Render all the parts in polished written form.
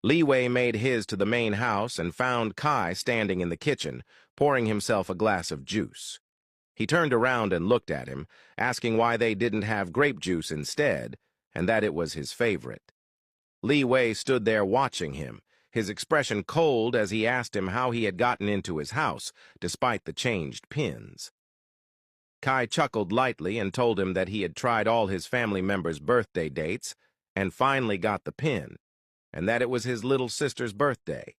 Liwei made his to the main house and found Kai standing in the kitchen, pouring himself a glass of juice. He turned around and looked at him, asking why they didn't have grape juice instead, and that it was his favorite. Liwei stood there watching him, his expression cold as he asked him how he had gotten into his house, despite the changed pins. Kai chuckled lightly and told him that he had tried all his family members' birthday dates and finally got the pin, and that it was his little sister's birthday.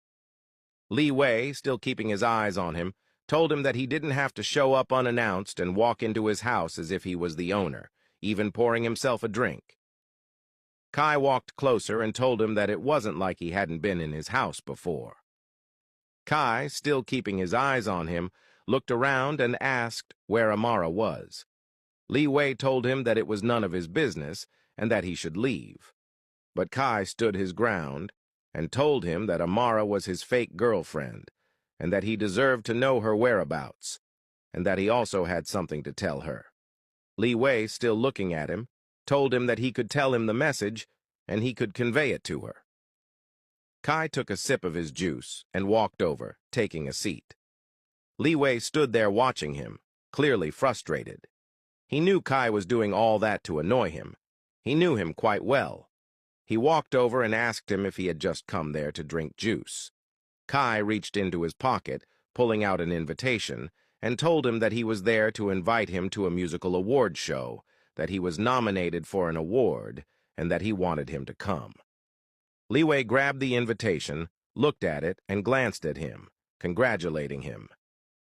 Liwei, still keeping his eyes on him, told him that he didn't have to show up unannounced and walk into his house as if he was the owner, even pouring himself a drink. Kai walked closer and told him that it wasn't like he hadn't been in his house before. Kai, still keeping his eyes on him, looked around and asked where Amara was. Liwei told him that it was none of his business and that he should leave. But Kai stood his ground and told him that Amara was his fake girlfriend and that he deserved to know her whereabouts, and that he also had something to tell her. Liwei, still looking at him, told him that he could tell him the message and he could convey it to her. Kai took a sip of his juice and walked over, taking a seat. Liwei stood there watching him, clearly frustrated. He knew Kai was doing all that to annoy him. He knew him quite well. He walked over and asked him if he had just come there to drink juice. Kai reached into his pocket, pulling out an invitation, and told him that he was there to invite him to a musical award show, that he was nominated for an award, and that he wanted him to come. Liwei grabbed the invitation, looked at it, and glanced at him, congratulating him.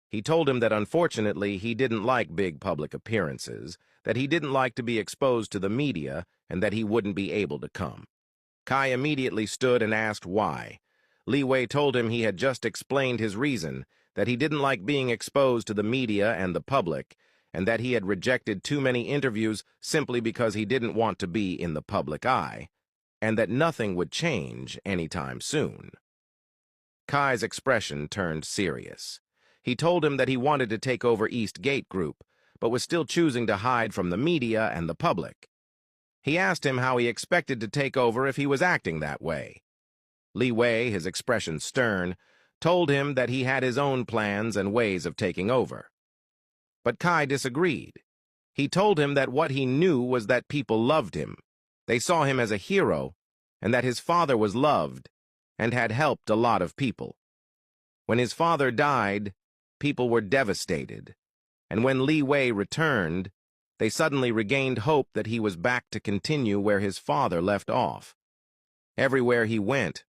He told him that unfortunately he didn't like big public appearances, that he didn't like to be exposed to the media, and that he wouldn't be able to come. Kai immediately stood and asked why. Liwei told him he had just explained his reason, that he didn't like being exposed to the media and the public, and that he had rejected too many interviews simply because he didn't want to be in the public eye, and that nothing would change anytime soon. Kai's expression turned serious. He told him that he wanted to take over East Gate Group, but was still choosing to hide from the media and the public. He asked him how he expected to take over if he was acting that way. Liwei, his expression stern, told him that he had his own plans and ways of taking over. But Kai disagreed. He told him that what he knew was that people loved him. They saw him as a hero, and that his father was loved and had helped a lot of people. When his father died, people were devastated, and when Liwei returned, they suddenly regained hope that he was back to continue where his father left off. Everywhere he went,